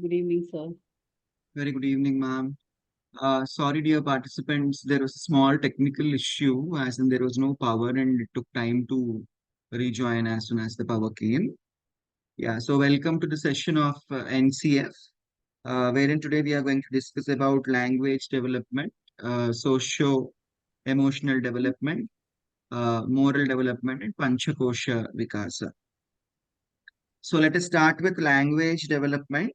Good evening, sir. Very good evening, ma'am. Sorry, dear participants, there was a small technical issue, as in there was no power and it took time to rejoin as soon as the power came. Yeah, so welcome to the session of NCF, wherein today we are going to discuss about language development, socio-emotional development, moral development, and Panchakosha Vikasa. So let us start with language development.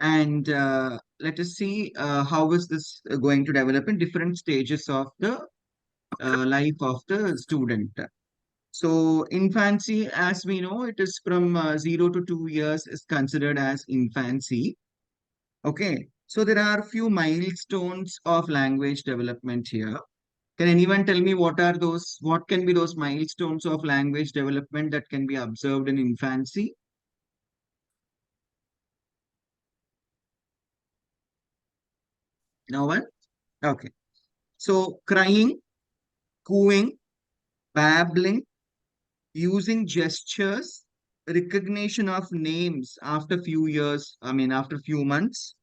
And let us see how is this going to develop in different stages of the life of the student. So infancy, as we know, it is from 0 to 2 years is considered as infancy. Okay, so there are few milestones of language development here. Can anyone tell me what can be those milestones of language development that can be observed in infancy? No one? Okay. So crying, cooing, babbling, using gestures, recognition of names after few years, after few months,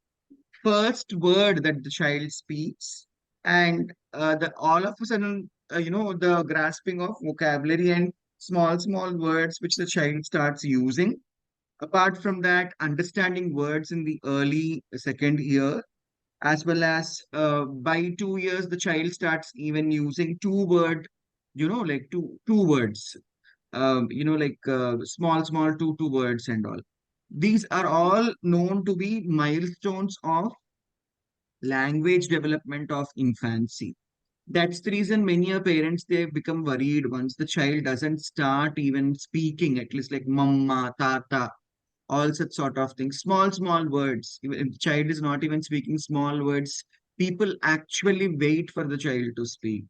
first word that the child speaks, and the all of a sudden, the grasping of vocabulary and small words which the child starts using. Apart from that, understanding words in the early second year, as well as by 2 years, the child starts even using like two words, small two words and all. These are all known to be milestones of language development of infancy. That's the reason many a parents they become worried once the child doesn't start even speaking, at least like mama, tata, all such sort of things. Small words. Even if the child is not even speaking small words, people actually wait for the child to speak.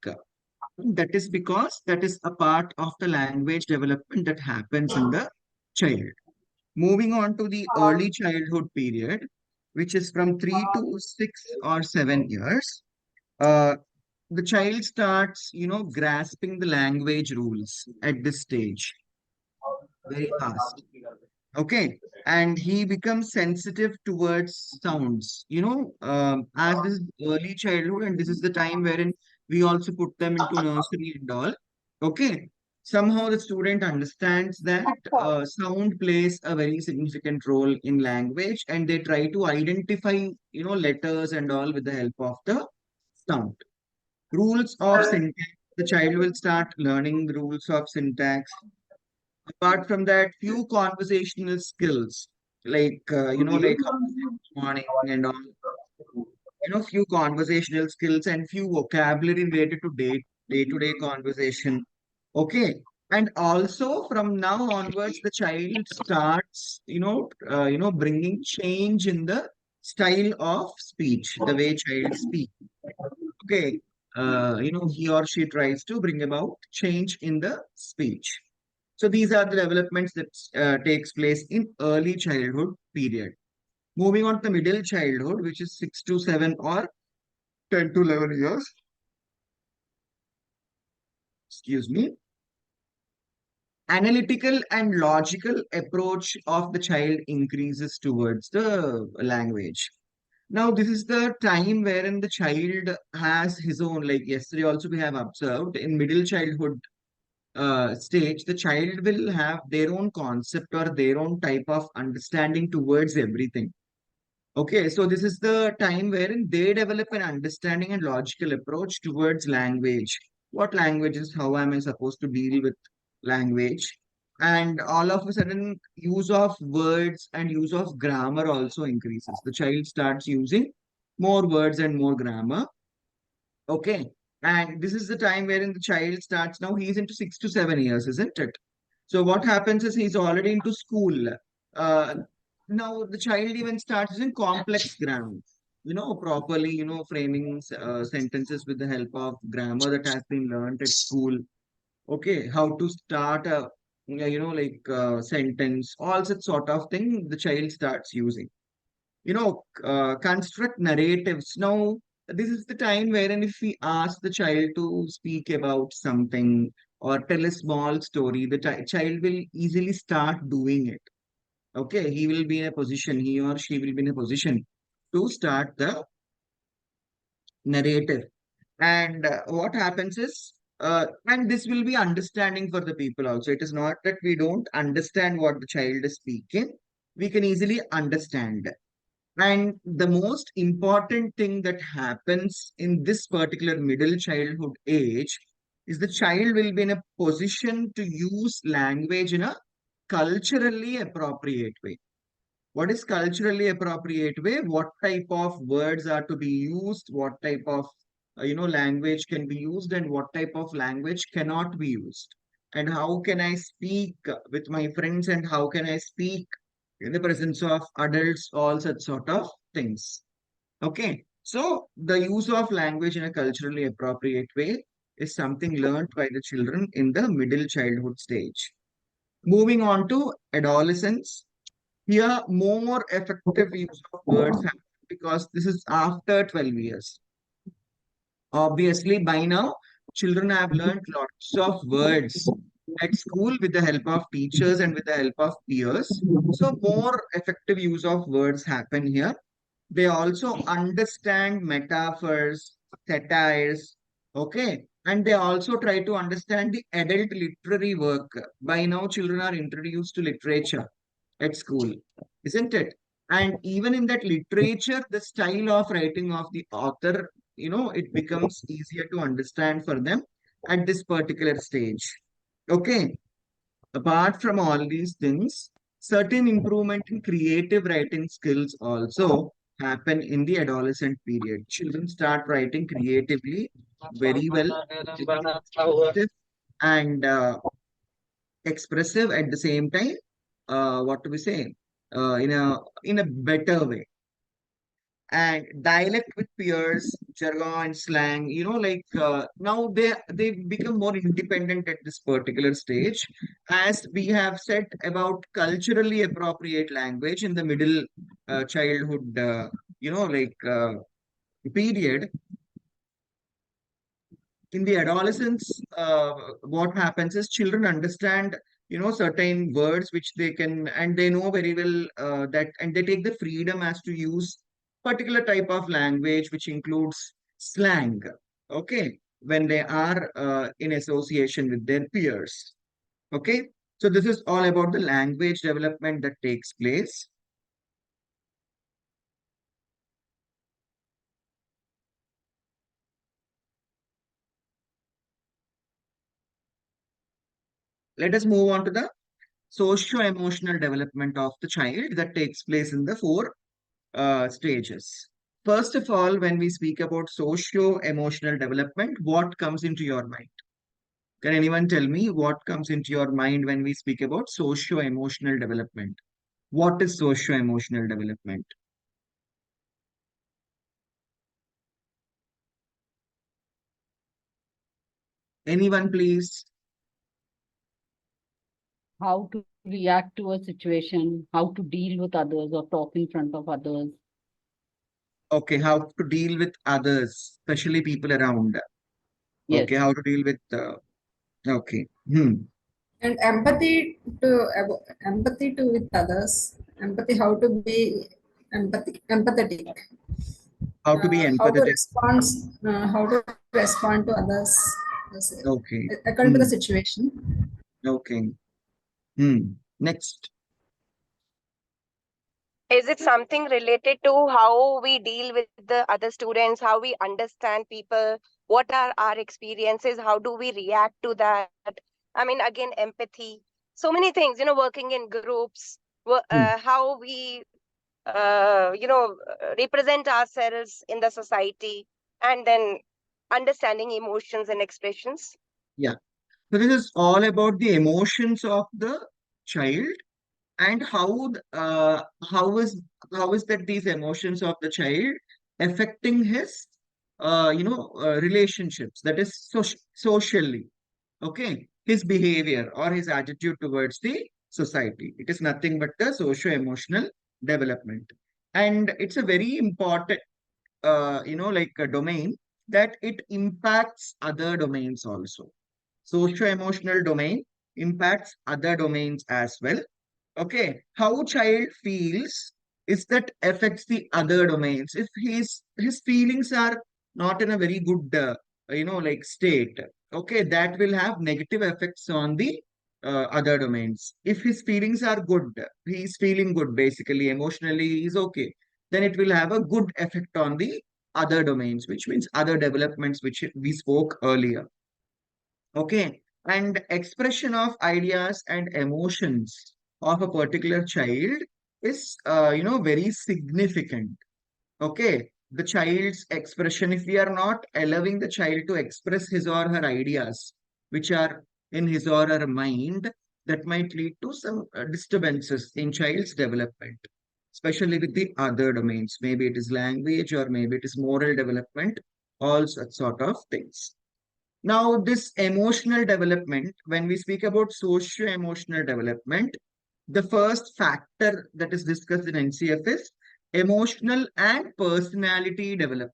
That is because that is a part of the language development that happens in the child. Moving on to the early childhood period, which is from 3 to 6 or 7 years, uh, the child starts, grasping the language rules at this stage very fast. Okay. And he becomes sensitive towards sounds, as this is early childhood, and this is the time wherein we also put them into nursery and all. Okay. Somehow the student understands that sound plays a very significant role in language, and they try to identify, letters and all with the help of the sound. Rules of syntax. The child will start learning the rules of syntax. Apart from that, few conversational skills, like, like how to say good morning and all, few conversational skills and few vocabulary related to day-to-day conversation. Okay. And also from now onwards, the child starts, bringing change in the style of speech, the way child speak. Okay. He or she tries to bring about change in the speech. So these are the developments that takes place in early childhood period. Moving on to the middle childhood, which is 6 to 7 or 10 to 11 years. Excuse me. Analytical and logical approach of the child increases towards the language. Now, this is the time wherein the child has his own, like yesterday also we have observed in middle childhood stage, the child will have their own concept or their own type of understanding towards everything. Okay, so this is the time wherein they develop an understanding and logical approach towards language. What language is, how am I supposed to deal with language? And all of a sudden, use of words and use of grammar also increases. The child starts using more words and more grammar. Okay. And this is the time wherein the child starts now, he's into 6 to 7 years, isn't it? So what happens is he's already into school. Uh, Now the child even starts using complex grammar, properly, framing sentences with the help of grammar that has been learned at school. Okay, how to start a, sentence, all such sort of thing the child starts using. Construct narratives. Now, this is the time wherein if we ask the child to speak about something or tell a small story, the child will easily start doing it. Okay, he will be in a position, he or she will be in a position to start the narrative. And what happens is, and this will be understanding for the people also. It is not that we don't understand what the child is speaking. We can easily understand. And the most important thing that happens in this particular middle childhood age is the child will be in a position to use language in a culturally appropriate way. What is culturally appropriate way? What type of words are to be used? What type of language can be used, and what type of language cannot be used? And how can I speak with my friends, and how can I speak in the presence of adults? All such sort of things. Okay. So the use of language in a culturally appropriate way is something learned by the children in the middle childhood stage. Moving on to adolescence, here, more effective use of words happen because this is after 12 years. Obviously, by now, children have learned lots of words at school with the help of teachers and with the help of peers. So, more effective use of words happen here. They also understand metaphors, satires, okay? And they also try to understand the adult literary work. By now, children are introduced to literature at school, isn't it? And even in that literature, the style of writing of the author, it becomes easier to understand for them at this particular stage. Okay. Apart from all these things, certain improvement in creative writing skills also happen in the adolescent period. Children start writing creatively very well, imaginative and expressive at the same time. What do we say? In a better way. And dialect with peers, jargon, slang, now they become more independent at this particular stage. As we have said about culturally appropriate language in the middle childhood, period, in the adolescence, what happens is children understand, certain words which they can, and they know very well that, and they take the freedom as to use particular type of language, which includes slang, okay, when they are in association with their peers. Okay, so this is all about the language development that takes place. Let us move on to the socio-emotional development of the child that takes place in the four stages. First of all, when we speak about socio-emotional development, what comes into your mind? Can anyone tell me what comes into your mind when we speak about socio-emotional development? What is socio-emotional development? Anyone, please? How to react to a situation, how to deal with others or talk in front of others. Okay, how to deal with others, especially people around. Okay, Yes. how to deal with. Okay. Hmm. And empathy to with others, empathy, how to be empathetic, How to be how to empathetic. respond to others, yes, Okay. according to the Hmm. situation. Okay. Hmm. Next. Is it something related to how we deal with the other students, how we understand people, what are our experiences, how do we react to that? I mean, again, empathy. So many things, working in groups, Hmm. how we, represent ourselves in the society, and then understanding emotions and expressions. Yeah. So this is all about the emotions of the child, and how is that these emotions of the child affecting his relationships, that is socially, okay, his behavior or his attitude towards the society. It is nothing but the socio-emotional development, and it's a very important like a domain that it impacts other domains also. Socio-emotional domain impacts other domains as well. Okay, how child feels is that affects the other domains. If his feelings are not in a very good, like state, okay, that will have negative effects on the other domains. If his feelings are good, he's feeling good, basically emotionally he's okay, then it will have a good effect on the other domains, which means other developments which we spoke earlier. Okay, and expression of ideas and emotions of a particular child is, very significant. Okay, the child's expression, if we are not allowing the child to express his or her ideas, which are in his or her mind, that might lead to some disturbances in child's development, especially with the other domains. Maybe it is language or maybe it is moral development, all such sort of things. Now, this emotional development, when we speak about socio-emotional development, the first factor that is discussed in NCF is emotional and personality development.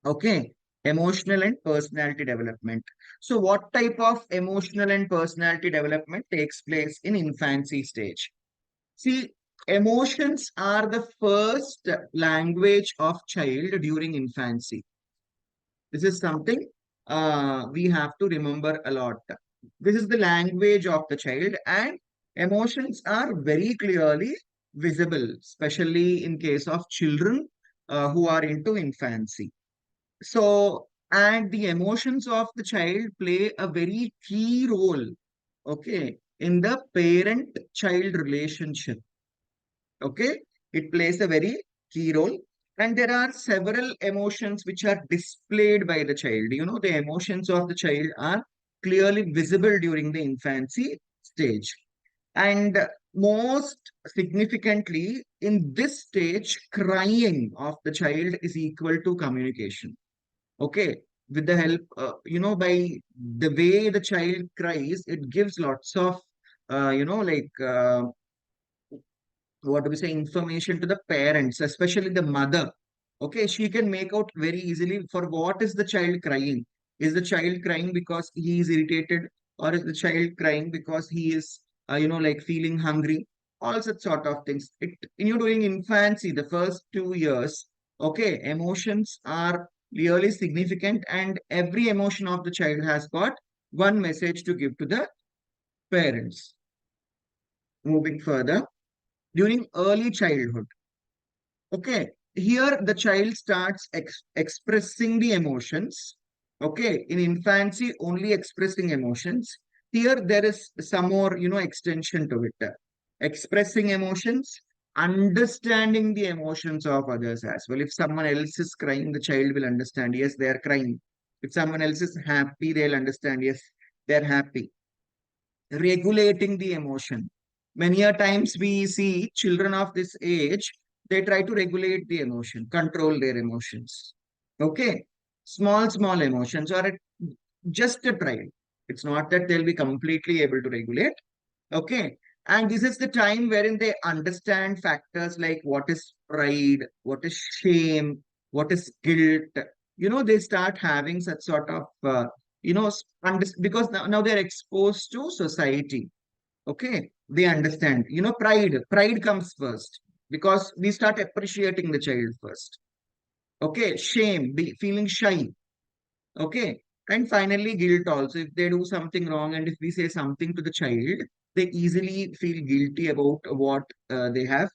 Okay, emotional and personality development. So, what type of emotional and personality development takes place in infancy stage? See, emotions are the first language of child during infancy. This is something we have to remember a lot. This is the language of the child, and emotions are very clearly visible, especially in case of children who are into infancy. So, and the emotions of the child play a very key role, okay, in the parent-child relationship. Okay, it plays a very key role. And there are several emotions which are displayed by the child. The emotions of the child are clearly visible during the infancy stage. And most significantly, in this stage, crying of the child is equal to communication. Okay, with the help, by the way the child cries, it gives lots of, what do we say, information to the parents, especially the mother. Okay, she can make out very easily for what is the child crying. Is the child crying because he is irritated, or is the child crying because he is, like feeling hungry? All such sort of things. During infancy, the first 2 years, okay, emotions are really significant, and every emotion of the child has got one message to give to the parents. Moving further, during early childhood. Okay, here the child starts expressing the emotions. Okay, in infancy, only expressing emotions. Here, there is some more, extension to it. Expressing emotions, understanding the emotions of others as well. If someone else is crying, the child will understand, yes, they are crying. If someone else is happy, they'll understand, yes, they're happy. Regulating the emotion. Many a times we see children of this age, they try to regulate the emotion, control their emotions. Okay. Small emotions or just a try. It's not that they'll be completely able to regulate. Okay. And this is the time wherein they understand factors like what is pride, what is shame, what is guilt. They start having such sort of, because now they're exposed to society. Okay. They understand. Pride. Pride comes first because we start appreciating the child first. Okay. Shame, feeling shy. Okay. And finally, guilt also. If they do something wrong and if we say something to the child, they easily feel guilty about what they have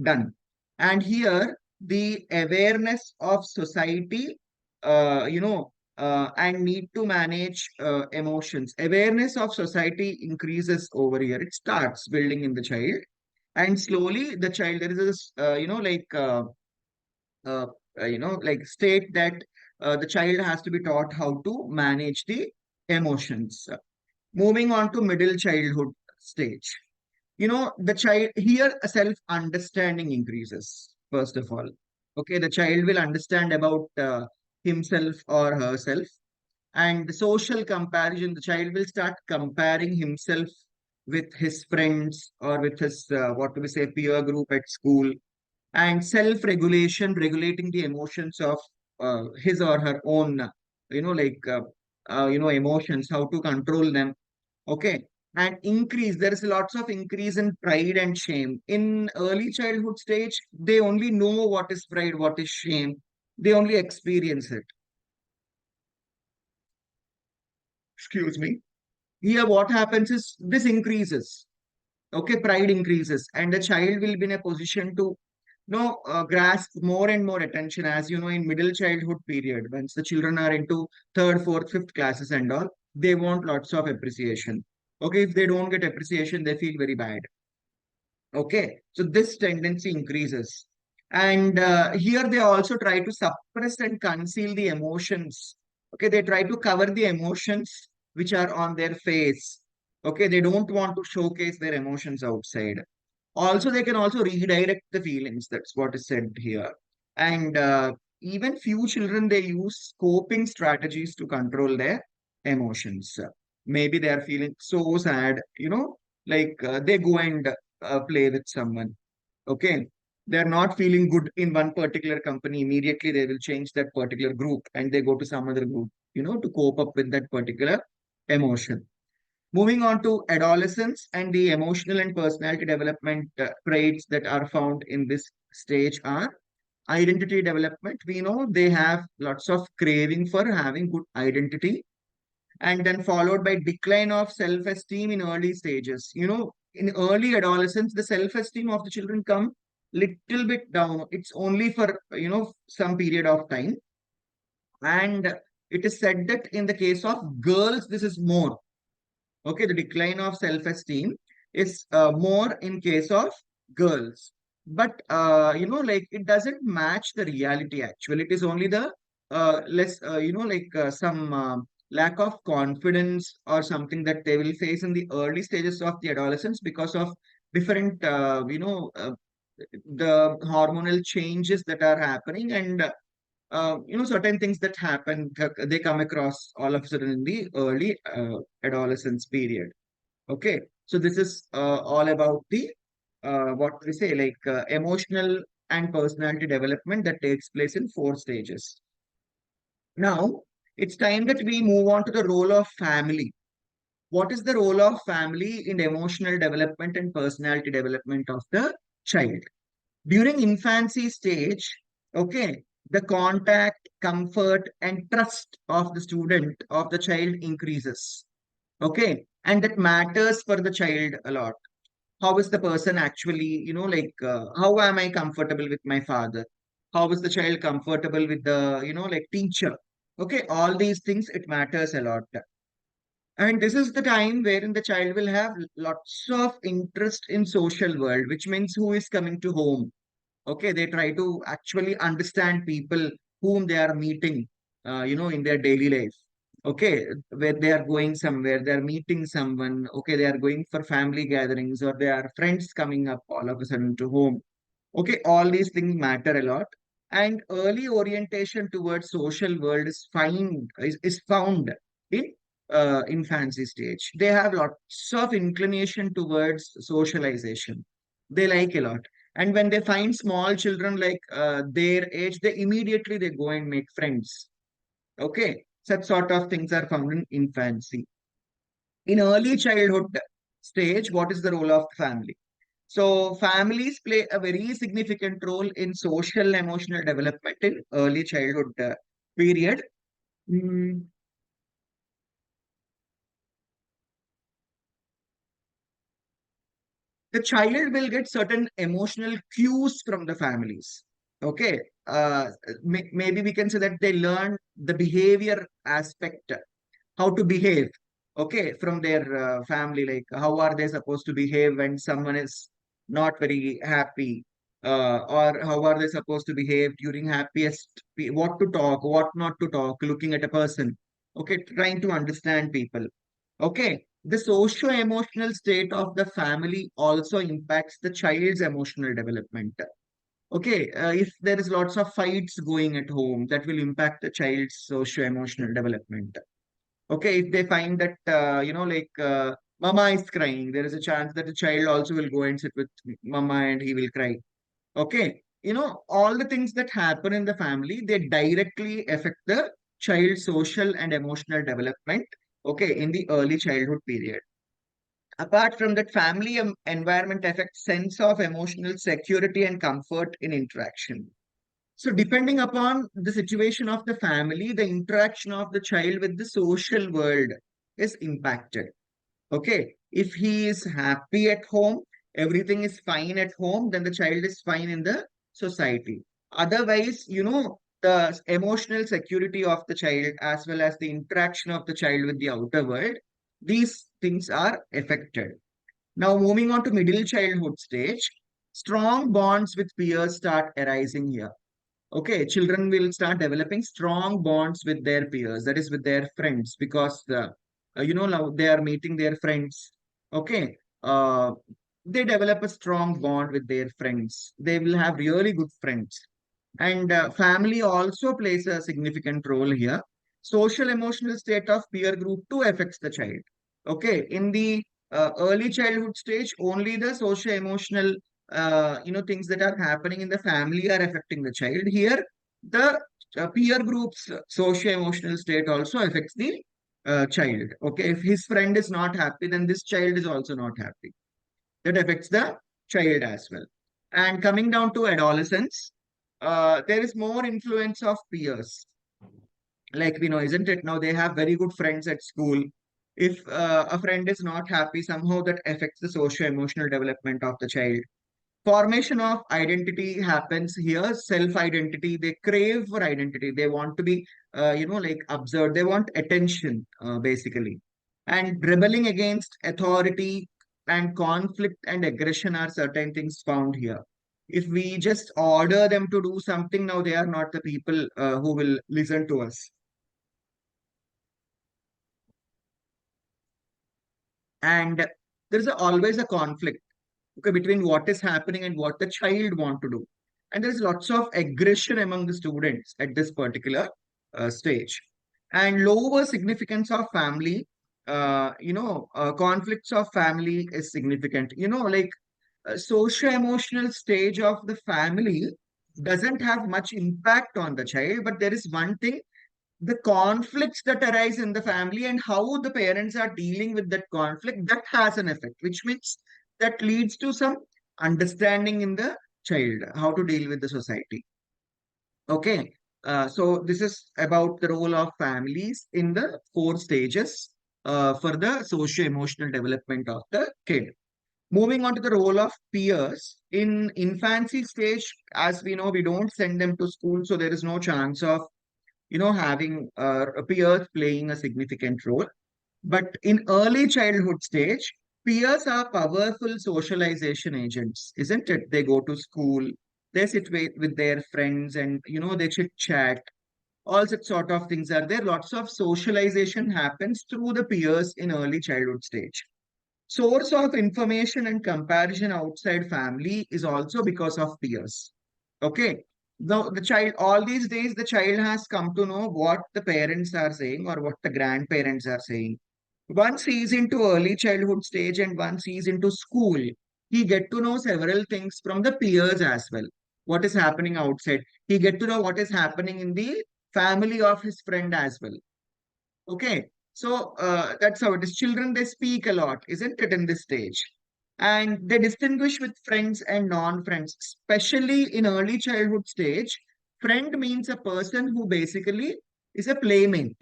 done. And here, the awareness of society, and need to manage emotions. Awareness of society increases over here. It starts building in the child. And slowly, the child, there is this, uh, like state that the child has to be taught how to manage the emotions. Moving on to middle childhood stage. The child here, self-understanding increases, first of all. Okay, the child will understand about himself or herself. And the social comparison, the child will start comparing himself with his friends or with his, what do we say, peer group at school, and self-regulation, regulating the emotions of his or her own, emotions, how to control them. Okay. and increase. There is lots of increase in pride and shame. In early childhood stage, they only know what is pride, what is shame. They only experience it. Excuse me. Here, what happens is this increases. Okay, pride increases, and the child will be in a position to grasp more and more attention. As you know, in middle childhood period, once the children are into third, fourth, fifth classes and all, they want lots of appreciation. Okay, if they don't get appreciation, they feel very bad. Okay, so this tendency increases. And here they also try to suppress and conceal the emotions. Okay, they try to cover the emotions which are on their face. Okay, they don't want to showcase their emotions outside. Also, they can also redirect the feelings. That's what is said here. And even few children, they use coping strategies to control their emotions. Maybe they are feeling so sad, like they go and play with someone. Okay. They're not feeling good in one particular company. Immediately, they will change that particular group and they go to some other group, to cope up with that particular emotion. Moving on to adolescence and the emotional and personality development traits that are found in this stage are identity development. We know they have lots of craving for having good identity, and then followed by decline of self-esteem in early stages. In early adolescence, the self-esteem of the children come little bit down. It's only for, some period of time. And it is said that in the case of girls, this is more. Okay, the decline of self-esteem is more in case of girls. But, like it doesn't match the reality actually. It is only the less, some lack of confidence or something that they will face in the early stages of the adolescence because of different, the hormonal changes that are happening, and certain things that happen, they come across all of a sudden in the early adolescence period. Okay, so this is all about the what we say, like emotional and personality development that takes place in 4 stages. Now it's time that we move on to the role of family. What is the role of family in emotional development and personality development of the child? During infancy stage, okay, the contact, comfort, and trust of the student, of the child increases. Okay, and that matters for the child a lot. How is the person actually, how am I comfortable with my father? How is the child comfortable with the, like teacher? Okay, all these things, it matters a lot. And this is the time wherein the child will have lots of interest in social world, which means who is coming to home. Okay, they try to actually understand people whom they are meeting, in their daily life. Okay, where they are going somewhere, they are meeting someone. Okay, they are going for family gatherings, or they are friends coming up all of a sudden to home. Okay, all these things matter a lot. And early orientation towards social world is found in infancy stage. They have lots of inclination towards socialization. They like a lot. And when they find small children like their age, they go and make friends. Okay, such sort of things are found in infancy. In early childhood stage, what is the role of family? So families play a very significant role in social emotional development in early childhood period. Mm, the child will get certain emotional cues from the families. Okay, maybe we can say that they learn the behavior aspect, how to behave. Okay, from their family, like how are they supposed to behave when someone is not very happy, or how are they supposed to behave during what to talk, what not to talk, looking at a person. Okay, trying to understand people. Okay, the socio-emotional state of the family also impacts the child's emotional development. Okay, if there is lots of fights going at home, that will impact the child's socio-emotional development. Okay, if they find that, mama is crying, there is a chance that the child also will go and sit with mama and he will cry. Okay, all the things that happen in the family, they directly affect the child's social and emotional development. Okay, in the early childhood period. Apart from that, family environment affects sense of emotional security and comfort in interaction. So depending upon the situation of the family, the interaction of the child with the social world is impacted. Okay, if he is happy at home, everything is fine at home, then the child is fine in the society. Otherwise, the emotional security of the child as well as the interaction of the child with the outer world, these things are affected. Now, moving on to middle childhood stage, strong bonds with peers start arising here. Okay, children will start developing strong bonds with their peers, that is with their friends, because now they are meeting their friends. Okay, they develop a strong bond with their friends. They will have really good friends. And family also plays a significant role here. Social emotional state of peer group too affects the child. Okay, in the early childhood stage, only the social emotional things that are happening in the family are affecting the child. Here, the peer group's social emotional state also affects the child. Okay, if his friend is not happy, then this child is also not happy. That affects the child as well. And coming down to adolescence, there is more influence of peers. Like we know, isn't it? Now they have very good friends at school. If a friend is not happy, somehow that affects the socio-emotional development of the child. Formation of identity happens here. Self-identity, they crave for identity. They want to be, like observed. They want attention, basically. And rebelling against authority and conflict and aggression are certain things found here. If we just order them to do something, now they are not the people who will listen to us. And there's always a conflict, okay, between what is happening and what the child want to do. And there's lots of aggression among the students at this particular stage. And lower significance of family, conflicts of family is significant. Like socio-emotional stage of the family doesn't have much impact on the child, but there is one thing, the conflicts that arise in the family and how the parents are dealing with that conflict, that has an effect, which means that leads to some understanding in the child how to deal with the society. Okay, so this is about the role of families in the 4 stages for the socio-emotional development of the kid. Moving on to the role of peers in infancy stage, as we know, we don't send them to school, so there is no chance of having peers playing a significant role. But in early childhood stage, peers are powerful socialization agents, isn't it? They go to school, they sit with their friends, and they chit chat. All such sort of things are there. Lots of socialization happens through the peers in early childhood stage. Source of information and comparison outside family is also because of peers. Okay. Now, the child, all these days, the child has come to know what the parents are saying or what the grandparents are saying. Once he is into early childhood stage and once he is into school, he get to know several things from the peers as well. What is happening outside? He get to know what is happening in the family of his friend as well. Okay, so that's how it is. Children, they speak a lot, isn't it, in this stage? And they distinguish with friends and non-friends, especially in early childhood stage. Friend means a person who basically is a playmate.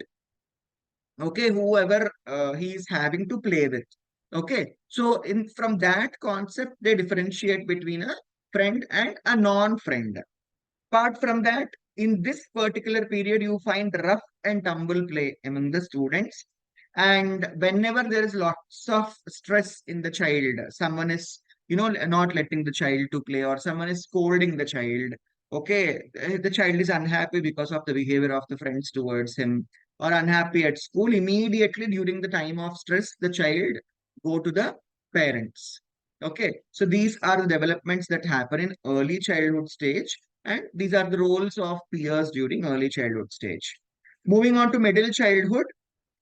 Okay, whoever he is having to play with. Okay, so in from that concept, they differentiate between a friend and a non-friend. Apart from that, in this particular period, you find rough and tumble play among the students. And whenever there is lots of stress in the child, someone is, not letting the child to play, or someone is scolding the child. Okay, the child is unhappy because of the behavior of the friends towards him, or unhappy at school. Immediately during the time of stress, the child go to the parents. Okay, so these are the developments that happen in early childhood stage, and these are the roles of peers during early childhood stage. Moving on to middle childhood,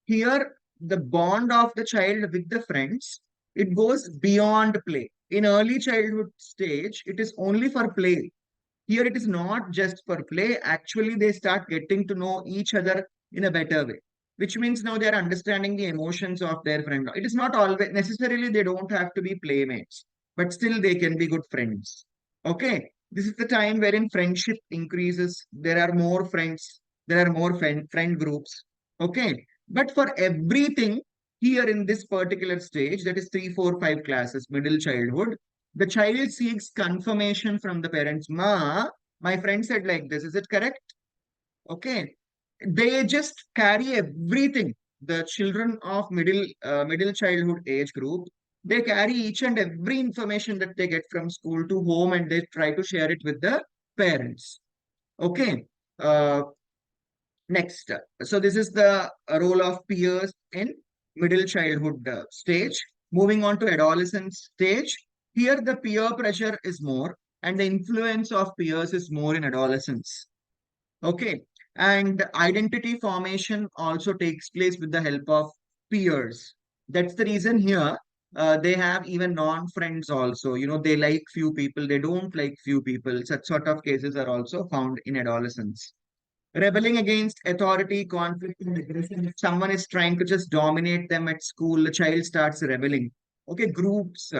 here the bond of the child with the friends, it goes beyond play. In early childhood stage, it is only for play. Here it is not just for play. Actually, they start getting to know each other in a better way. which means now they're understanding the emotions of their friend. It is not always necessarily they don't have to be playmates, but still they can be good friends. Okay. This is the time wherein friendship increases. There are more friends. There are more friend groups. Okay. But for everything here in this particular stage, that is 3, 4, 5 classes, middle childhood, the child seeks confirmation from the parents. Ma, my friend said like this. Is it correct? Okay. They just carry everything. The children of middle childhood age group, they carry each and every information that they get from school to home, and they try to share it with the parents. Okay. Next, so this is the role of peers in middle childhood stage. Moving on to adolescent stage, here the peer pressure is more, and the influence of peers is more in adolescence. Okay. And identity formation also takes place with the help of peers. That's the reason here they have even non-friends also. You know, they like few people, they don't like few people. Such sort of cases are also found in adolescence. Rebelling against authority, conflict, and aggression. If someone is trying to just dominate them at school, the child starts rebelling. Okay, groups.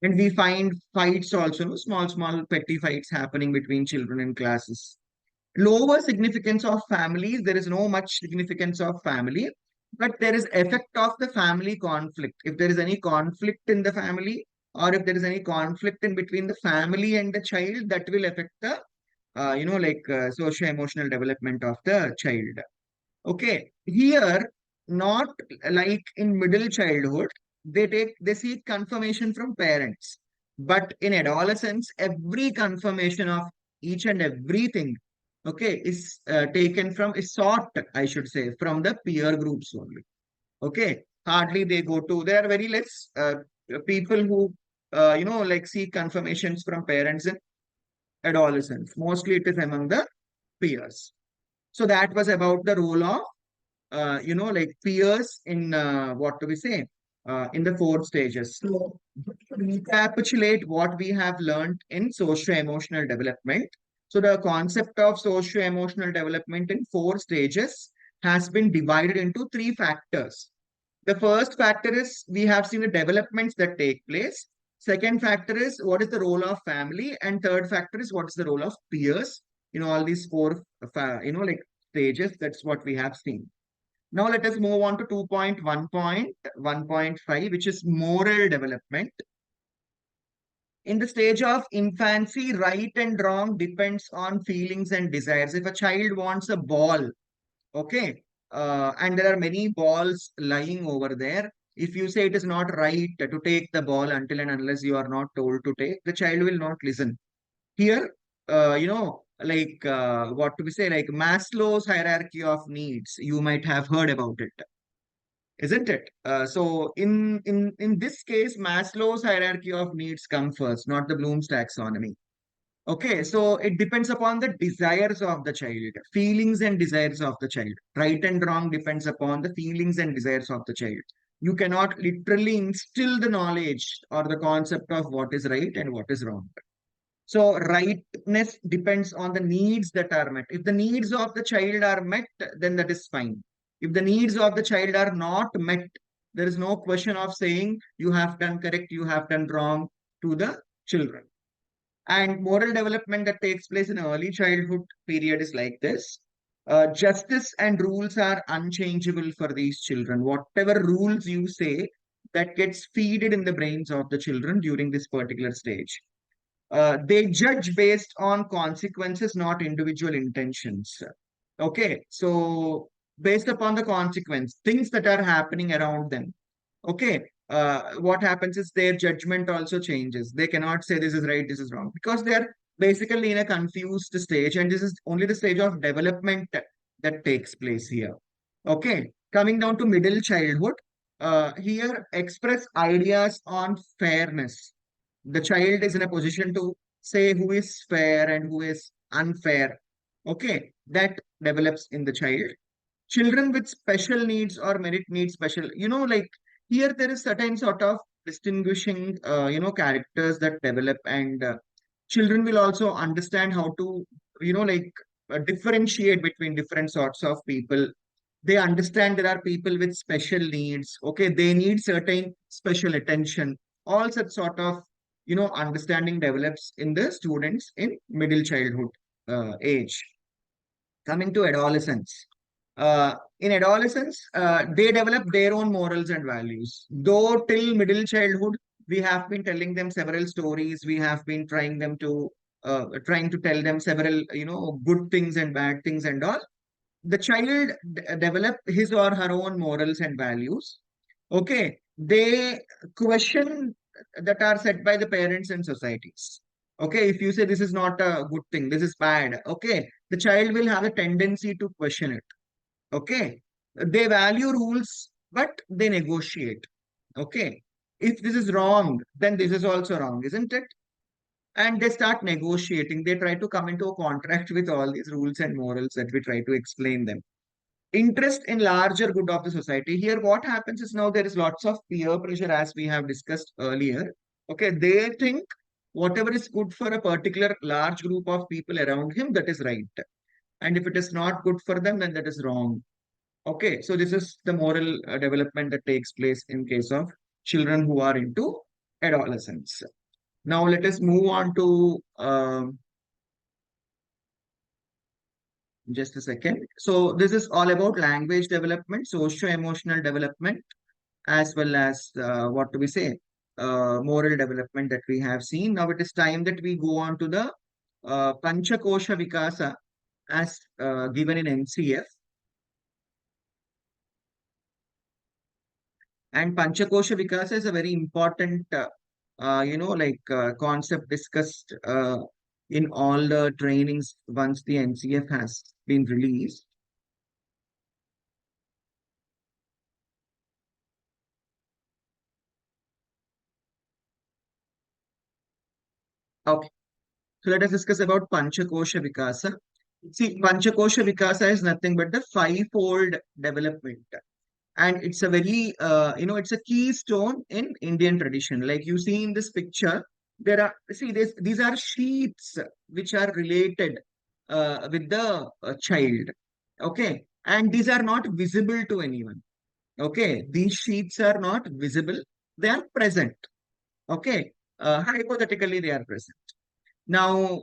And we find fights also, no? Small petty fights happening between children in classes. Lower significance of families, there is no much significance of family, but there is effect of the family conflict. If there is any conflict in the family, or if there is any conflict in between the family and the child, that will affect the socio-emotional development of the child. Okay, here, not like in middle childhood, they seek confirmation from parents, but in adolescence, every confirmation of each and everything, okay, is sought, I should say, from the peer groups only. Okay, hardly they go to. There are very less people who seek confirmations from parents in adolescence. Mostly it is among the peers. So that was about the role of peers in what do we say in the 4 stages. So to recapitulate what we have learned in socio-emotional development. So the concept of socio-emotional development in 4 stages has been divided into 3 factors. The first factor is we have seen the developments that take place. Second factor is what is the role of family, and third factor is what is the role of peers. All these 4 stages. That's what we have seen. Now let us move on to 2.1.1.5, which is moral development. In the stage of infancy, right and wrong depends on feelings and desires. If a child wants a ball, okay, and there are many balls lying over there, if you say it is not right to take the ball until and unless you are not told to take, the child will not listen. Here, what do we say, like Maslow's hierarchy of needs, you might have heard about it, isn't it? So in this case, Maslow's hierarchy of needs come first, not the Bloom's taxonomy. Okay, so it depends upon the desires of the child, feelings and desires of the child. Right and wrong depends upon the feelings and desires of the child. You cannot literally instill the knowledge or the concept of what is right and what is wrong. So rightness depends on the needs that are met. If the needs of the child are met, then that is fine. If the needs of the child are not met, there is no question of saying you have done correct, you have done wrong to the children. And moral development that takes place in early childhood period is like this. Justice and rules are unchangeable for these children. Whatever rules you say, that gets feeded in the brains of the children during this particular stage. They judge based on consequences, not individual intentions. Okay, so based upon the consequence, things that are happening around them. Okay, what happens is their judgment also changes. They cannot say this is right, this is wrong, because they are basically in a confused stage, and this is only the stage of development that takes place here. Okay, coming down to middle childhood, here express ideas on fairness. The child is in a position to say who is fair and who is unfair. Okay, that develops in the child. Children with special needs or merit needs special, like here there is certain sort of distinguishing, characters that develop, and children will also understand how to, differentiate between different sorts of people. They understand there are people with special needs. Okay, they need certain special attention. All such sort of, understanding develops in the students in middle childhood age. Coming to adolescence. In adolescence, they develop their own morals and values. Though till middle childhood, we have been telling them several stories. We have been trying to tell them several, good things and bad things and all. The child develop his or her own morals and values. Okay, they question that are set by the parents and societies. Okay, if you say this is not a good thing, this is bad. Okay, the child will have a tendency to question it. Okay, they value rules, but they negotiate. Okay, if this is wrong, then this is also wrong, isn't it? And they start negotiating. They try to come into a contract with all these rules and morals that we try to explain them. Interest in larger good of the society. Here, what happens is now there is lots of peer pressure, as we have discussed earlier. Okay, they think whatever is good for a particular large group of people around him, that is right. And if it is not good for them, then that is wrong. Okay, so this is the moral development that takes place in case of children who are into adolescence. Now let us move on to just a second. So this is all about language development, socio-emotional development, as well as what do we say, moral development that we have seen. Now it is time that we go on to the Panchakosha Vikasa as given in NCF. And Panchakosha Vikasa is a very important, concept discussed in all the trainings once the NCF has been released. Okay, so let us discuss about Panchakosha Vikasa. See, Panchakosha Vikasa is nothing but the fivefold development. And it's a very, it's a keystone in Indian tradition. Like you see in this picture, these are sheets which are related with the child. Okay. And these are not visible to anyone. Okay. These sheets are not visible. They are present. Okay. Hypothetically, they are present. Now,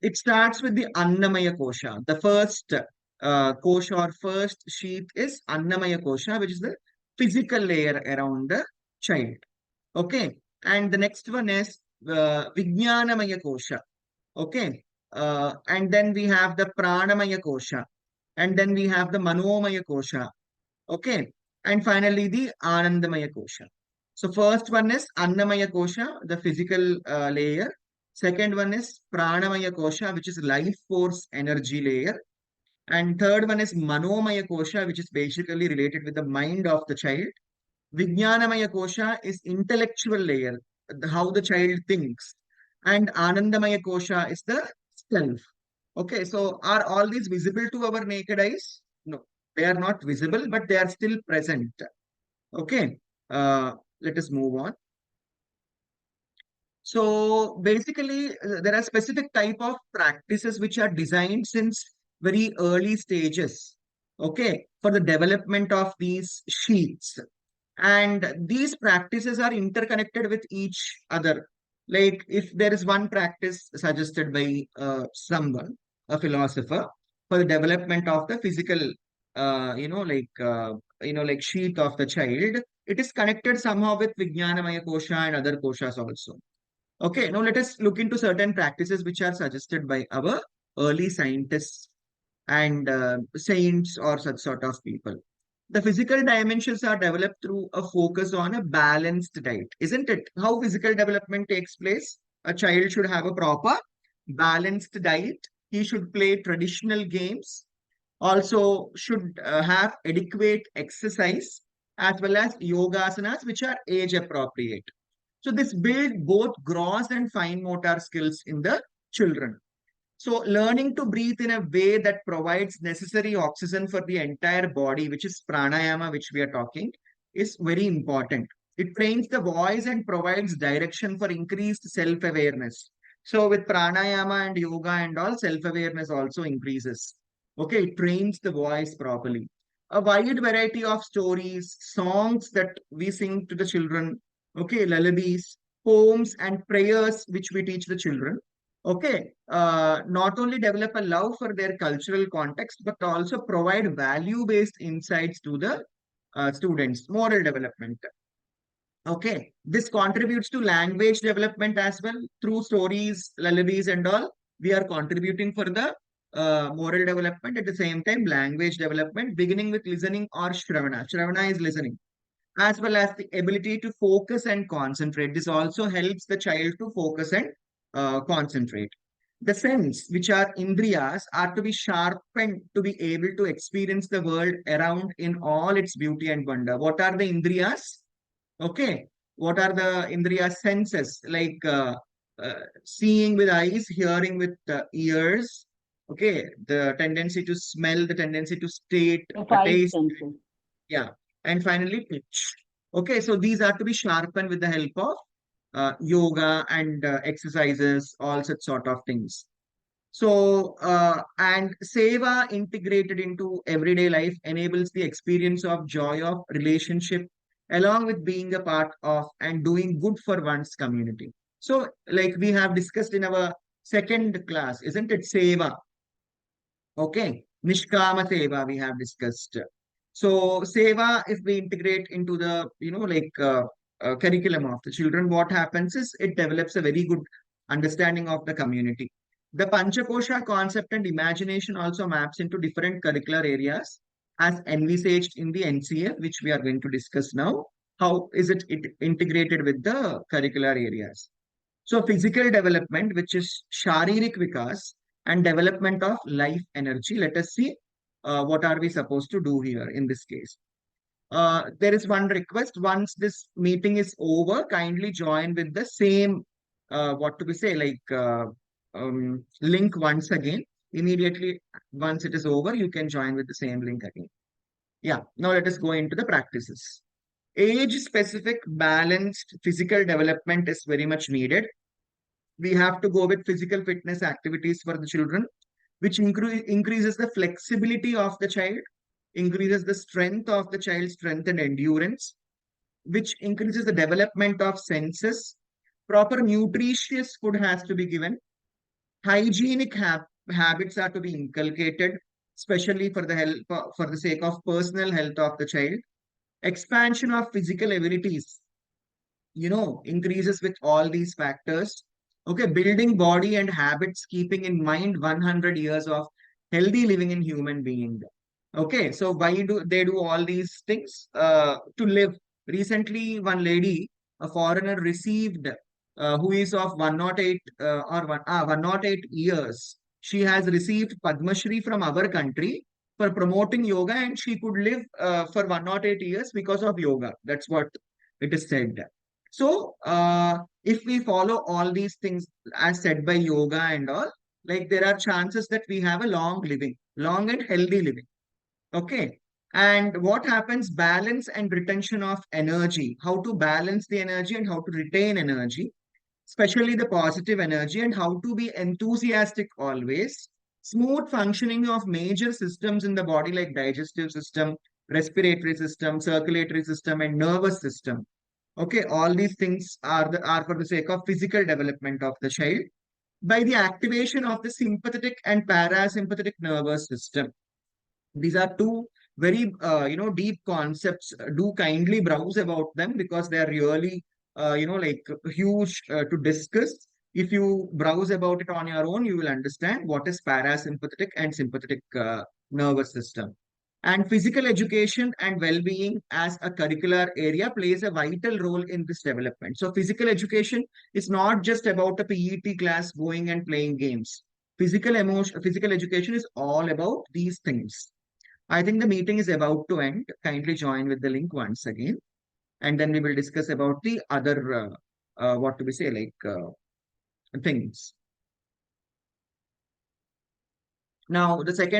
it starts with the Annamaya Kosha. The first kosha or first sheet is Annamaya Kosha, which is the physical layer around the child. Okay. And the next one is Vijnanamaya Kosha. Okay. And then we have the Pranamaya Kosha. And then we have the Manomaya Kosha. Okay. And finally, the Anandamaya Kosha. So first one is Annamaya Kosha, the physical layer. Second one is Pranamaya Kosha, which is life force energy layer. And third one is Manomaya Kosha, which is basically related with the mind of the child. Vijnanamaya Kosha is intellectual layer, how the child thinks. And Anandamaya Kosha is the self. Okay, so are all these visible to our naked eyes? No, they are not visible, but they are still present. Okay, let us move on. So basically, there are specific type of practices which are designed since very early stages, okay, for the development of these sheets. And these practices are interconnected with each other. Like if there is one practice suggested by someone, a philosopher, for the development of the physical, sheath of the child, it is connected somehow with Vijnanamaya Kosha and other koshas also. Okay, now let us look into certain practices which are suggested by our early scientists and saints or such sort of people. The physical dimensions are developed through a focus on a balanced diet, isn't it? How physical development takes place? A child should have a proper balanced diet. He should play traditional games. Also should have adequate exercise as well as yogasanas which are age appropriate. So this build both gross and fine motor skills in the children. So learning to breathe in a way that provides necessary oxygen for the entire body, which is pranayama, which we are talking, is very important. It trains the voice and provides direction for increased self-awareness. So with pranayama and yoga and all, self-awareness also increases. Okay, it trains the voice properly. a wide variety of stories, songs that we sing to the children, okay, lullabies, poems and prayers which we teach the children. Okay, not only develop a love for their cultural context, but also provide value-based insights to the students, moral development. Okay, this contributes to language development as well through stories, lullabies, and all. We are contributing for the moral development at the same time, language development, beginning with listening or Shravana. Shravana is listening, as well as the ability to focus and concentrate. This also helps the child to focus and concentrate. The sense, which are indriyas, are to be sharpened to be able to experience the world around in all its beauty and wonder. What are the indriyas? Okay, what are the indriya senses? Like seeing with eyes, hearing with ears. Okay, the tendency to smell, the tendency to state, The five taste. senses. Yeah, and finally touch. Okay, so these are to be sharpened with the help of yoga and exercises, all such sort of things. So, and seva integrated into everyday life enables the experience of joy of relationship along with being a part of and doing good for one's community. So, like we have discussed in our second class, isn't it? Seva. Okay. Nishkama seva we have discussed. So, seva, if we integrate into the, curriculum of the children, what happens is it develops a very good understanding of the community. The Panchakosha concept and imagination also maps into different curricular areas as envisaged in the NCF, which we are going to discuss now. How is it integrated with the curricular areas? So physical development, which is Sharirik Vikas and development of life energy. Let us see what are we supposed to do here in this case. There is one request. Once this meeting is over, kindly join with the same, what to be say, link once again. Immediately, once it is over, you can join with the same link again. Yeah, now let us go into the practices. Age-specific, balanced physical development is very much needed. We have to go with physical fitness activities for the children, which increases the flexibility of the child, increases the strength of the child's strength and endurance, which increases the development of senses. Proper nutritious food has to be given. Hygienic habits are to be inculcated, especially for the sake of personal health of the child. Expansion of physical abilities, increases with all these factors. Okay, building body and habits, keeping in mind 100 years of healthy living in human being. Okay, so why do they do all these things? To live. Recently, one lady, a foreigner, received, who is of 108 108 years. She has received Padma Shri from our country for promoting yoga, and she could live for 108 years because of yoga. That's what it is said. So, if we follow all these things as said by yoga and all, like there are chances that we have a long living, long and healthy living. Okay. And what happens? Balance and retention of energy. How to balance the energy and how to retain energy, especially the positive energy, and how to be enthusiastic always. Smooth functioning of major systems in the body like digestive system, respiratory system, circulatory system, and nervous system. Okay, all these things are for the sake of physical development of the child by the activation of the sympathetic and parasympathetic nervous system. These are two very deep concepts. Do kindly browse about them because they are really huge to discuss. If you browse about it on your own, you will understand what is parasympathetic and sympathetic nervous system. And physical education and well-being as a curricular area plays a vital role in this development. So physical education is not just about a PET class going and playing games. Physical education is all about these things. I think the meeting is about to end. Kindly join with the link once again. And then we will discuss about the other, what to be say, things. Now, the second